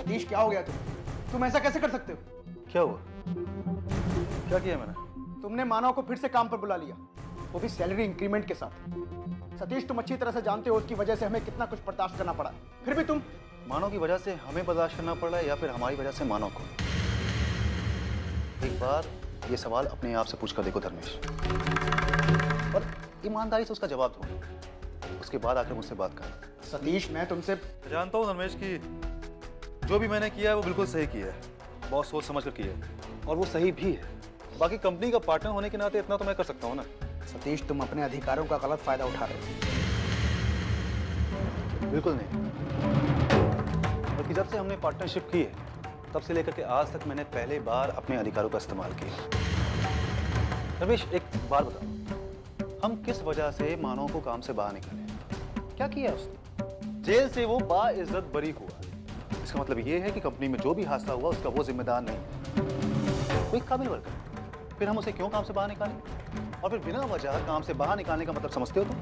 सतीश क्या हो गया तुम ऐसा कैसे कर सकते हो? क्या हुआ? क्या किया मैंने? तुमने मानव को फिर से काम पर बुला लिया, वो भी सैलरी इंक्रीमेंट के साथ। सतीश, तुम अच्छी तरह से जानते हो उसकी वजह से हमें कितना कुछ बर्दाश्त करना पड़ा, फिर भी तुम। मानव की वजह से हमें बर्दाश्त करना पड़ रहा है या फिर हमारी वजह से मानव को? एक बार ये सवाल अपने आप से पूछ कर देखो धर्मेश, और ईमानदारी से उसका जवाब दो, उसके बाद आकर मुझसे बात कर। सतीश, मैं तुमसे जानता हूँ धर्मेश कि जो भी मैंने किया है वो बिल्कुल सही किया है, बहुत सोच समझ कर किया है, और वो सही भी है। बाकी कंपनी का पार्टनर होने के नाते इतना तो मैं कर सकता हूँ ना। सतीश, तुम अपने अधिकारों का गलत फायदा उठा रहे हो। बिल्कुल नहीं, बल्कि जब से हमने पार्टनरशिप की है तब से लेकर के आज तक मैंने पहले बार अपने अधिकारों का इस्तेमाल किया। रमेश, एक बात बताओ, हम किस वजह से मानव को काम से बाहर निकाले? क्या किया उसने? जेल से वो बाइज्जत बरी हुआ। इसका मतलब ये है कि कंपनी में जो भी हादसा हुआ उसका वो जिम्मेदार नहीं, कोई काबिल वर्कर। फिर हम उसे क्यों काम से बाहर निकालें? और फिर बिना वजह काम से बाहर निकालने का मतलब समझते हो तुम?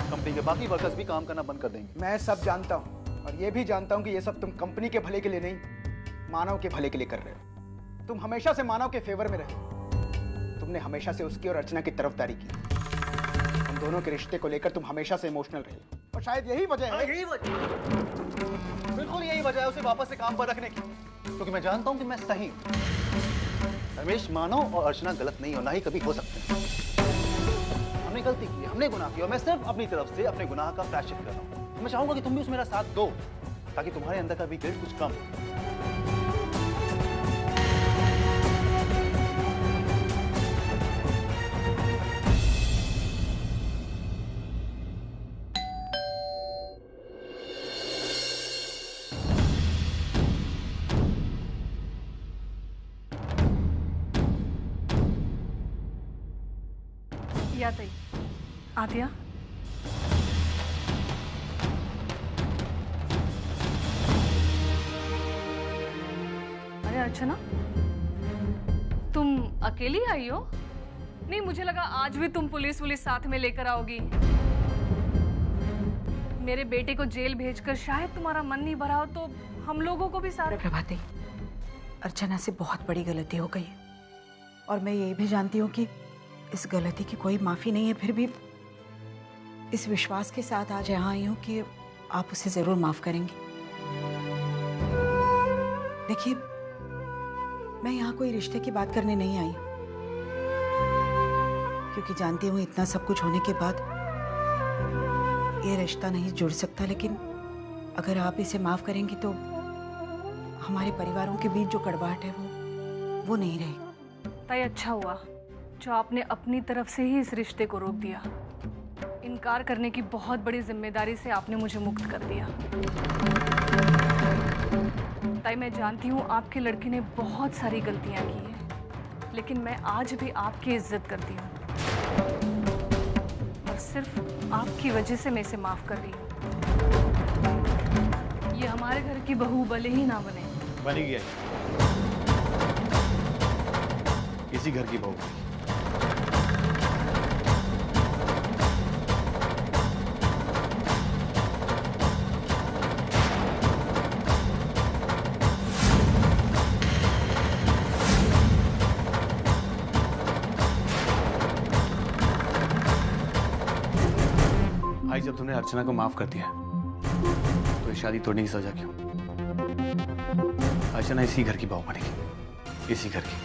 कंपनी के बाकी वर्कर्स भी काम करना बंद कर देंगे। मैं सब जानता हूँ, और ये भी जानता हूँ कि ये सब तुम कंपनी के भले के लिए नहीं, मानव के भले के लिए कर रहे हो। तुम हमेशा से मानव के फेवर में रहे, तुमने हमेशा से उसकी और अर्चना की तरफदारी की। हम दोनों के रिश्ते को लेकर तुम हमेशा से इमोशनल रहे, और शायद यही वजह है। यही वजह, बिल्कुल यही वजह है उसे वापस से काम पर रखने की, क्योंकि मैं जानता हूँ कि मैं सही हूँ। रमेश, मानव और अर्चना गलत नहीं और ना ही कभी हो सकते हैं। हमने गलती की, हमने गुनाह किया, और मैं सिर्फ अपनी तरफ से अपने गुनाह का प्रायश्चित कर रहा हूँ। मैं चाहूंगा कि तुम भी उस मेरा साथ दो, ताकि तुम्हारे अंदर का भी गिल्ट कुछ कम हो। या ताई, आद्या, अरे अर्चना, तुम अकेली आई हो? नहीं, मुझे लगा आज भी तुम पुलिस साथ में लेकर आओगी। मेरे बेटे को जेल भेजकर शायद तुम्हारा मन नहीं भरा हो, तो हम लोगों को भी साथ। प्रभाती, अर्चना से बहुत बड़ी गलती हो गई है, और मैं ये भी जानती हूँ कि इस गलती की कोई माफी नहीं है। फिर भी इस विश्वास के साथ आज यहाँ आई हूँ कि आप उसे जरूर माफ करेंगी। देखिए, मैं यहाँ कोई रिश्ते की बात करने नहीं आई, क्योंकि जानती हूँ इतना सब कुछ होने के बाद ये रिश्ता नहीं जुड़ सकता। लेकिन अगर आप इसे माफ करेंगी तो हमारे परिवारों के बीच जो कड़वाहट है वो नहीं रहेगी। ताई, अच्छा हुआ जो आपने अपनी तरफ से ही इस रिश्ते को रोक दिया। इनकार करने की बहुत बड़ी जिम्मेदारी से आपने मुझे मुक्त कर दिया। ताई, मैं जानती हूँ आपके लड़के ने बहुत सारी गलतियाँ की हैं, लेकिन मैं आज भी आपकी इज्जत करती हूँ, और सिर्फ आपकी वजह से मैं इसे माफ कर रही हूँ। ये हमारे घर की बहू भले ही ना बने, बनेगी, इसी घर की बहू। भाई, जब तुमने अर्चना को माफ कर दिया तो ये शादी तोड़ने की सजा क्यों? अर्चना इसी घर की बहू बनेगी, इसी घर की।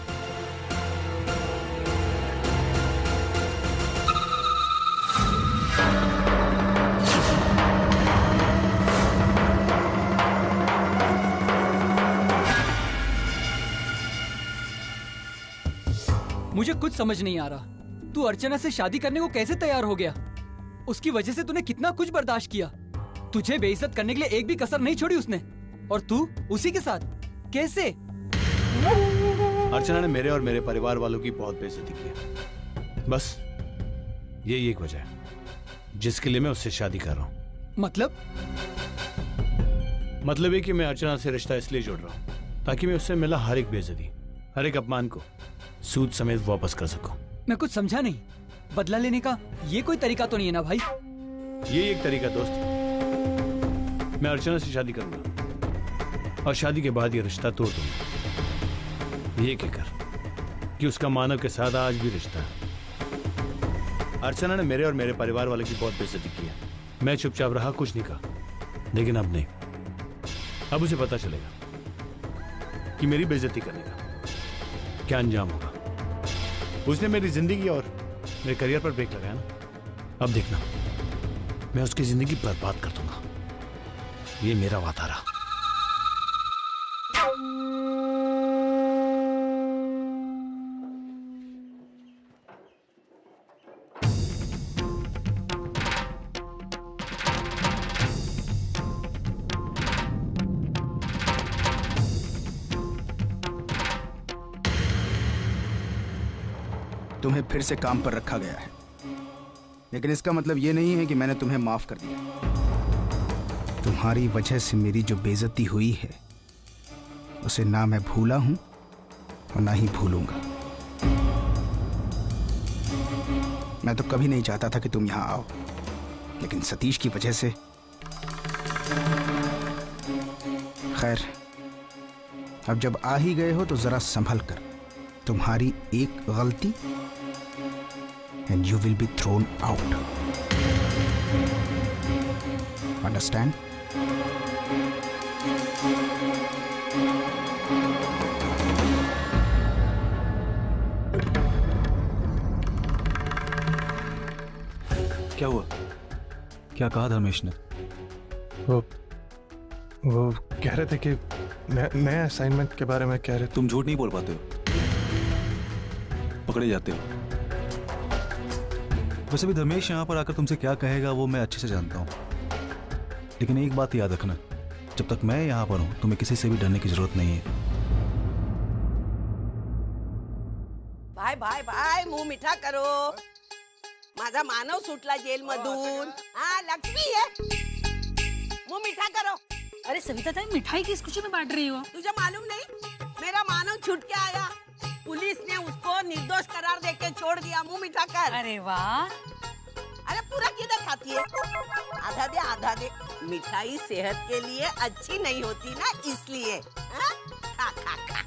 मुझे कुछ समझ नहीं आ रहा, तू अर्चना से शादी करने को कैसे तैयार हो गया? उसकी वजह से तूने कितना कुछ बर्दाश्त किया। तुझे बेइज्जत करने के लिए एक भी कसर नहीं छोड़ी उसने, और तू उसी के साथ कैसे? अर्चना ने मेरे और मेरे परिवार वालों की बहुत बेइज्जती की है, बस यही एक वजह है जिसके लिए मैं उससे शादी कर रहा हूँ। मतलब ये कि मैं अर्चना से रिश्ता इसलिए जोड़ रहा हूँ ताकि मैं उससे मिला हर एक बेइज्जती, हर एक अपमान को सूद समेत वापस कर सकूं। मैं कुछ समझा नहीं, बदला लेने का ये कोई तरीका तो नहीं है ना भाई? ये एक तरीका दोस्त, मैं अर्चना से शादी करूंगा और शादी के बाद ये रिश्ता तोड़ दूंगा, ये कहकर कि उसका मानव के साथ आज भी रिश्ता है। अर्चना ने मेरे और मेरे परिवार वाले की बहुत बेइज्जती की है। मैं चुपचाप रहा, कुछ नहीं कहा, लेकिन अब नहीं। अब उसे पता चलेगा कि मेरी बेइज्जती करने का क्या अंजाम होगा। उसने मेरी जिंदगी और मेरे करियर पर ब्रेक लगाया ना, अब देखना मैं उसकी जिंदगी बर्बाद कर दूंगा। ये मेरा वादा रहा। तुम्हें फिर से काम पर रखा गया है, लेकिन इसका मतलब यह नहीं है कि मैंने तुम्हें माफ कर दिया। तुम्हारी वजह से मेरी जो बेइज्जती हुई है उसे ना मैं भूला हूं और ना ही भूलूंगा। मैं तो कभी नहीं चाहता था कि तुम यहां आओ, लेकिन सतीश की वजह से। खैर, अब जब आ ही गए हो तो जरा संभल कर। तुम्हारी एक गलती and you will be thrown out. Understand? क्या हुआ? क्या कहा धर्मेश ने? वो कह रहे थे कि नए असाइनमेंट के बारे में कह रहे थे। तुम झूठ नहीं बोल पाते हो, पकड़े जाते हो। वैसे भी धर्मेश यहाँ पर आकर तुमसे क्या कहेगा वो मैं अच्छे से जानता हूँ, लेकिन एक बात याद रखना, जब तक मैं यहाँ पर हूँ तुम्हें किसी से भी डरने की जरूरत नहीं है। भाई भाई भाई मुंह मीठा करो, माझा मानव सुटला जेल मधून। हाँ लक्ष्मी है, मुंह मीठा करो। अरे सविता ताई, मिठाई किस खुशी में बांट रही हो? तुझे मालूम नहीं, मेरा मानव छूट के आया, पुलिस ने उसको निर्दोष करार देके छोड़ दिया। मुंह मीठा कर। अरे वाह। अरे पूरा किधर खाती है? आधा दे आधा दे। मिठाई सेहत के लिए अच्छी नहीं होती ना, इसलिए। हाँ? खा खा खा।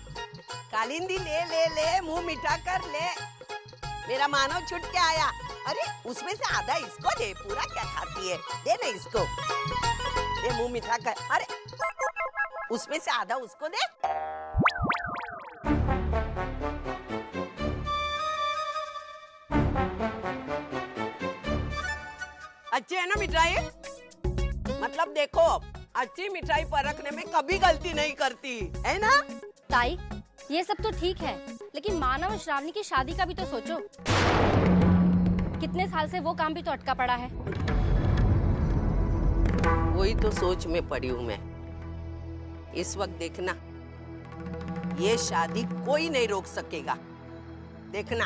कालिंदी ले ले ले, मुंह मीठा कर ले। मेरा मानव छूट के आया। अरे उसमें से आधा इसको दे, पूरा क्या खाती है? दे ना इसको, दे मुंह मीठा कर। अरे उसमें से आधा उसको दे। अच्छी है ना मिठाई? मतलब देखो, अच्छी मिठाई परखने में कभी गलती नहीं करती है ना? ताई, ये सब तो ठीक है, लेकिन मानव और श्रावणी की शादी का भी तो सोचो। कितने साल से वो काम भी तो अटका पड़ा है। वही तो सोच में पड़ी हूँ मैं। इस वक्त देखना, ये शादी कोई नहीं रोक सकेगा। देखना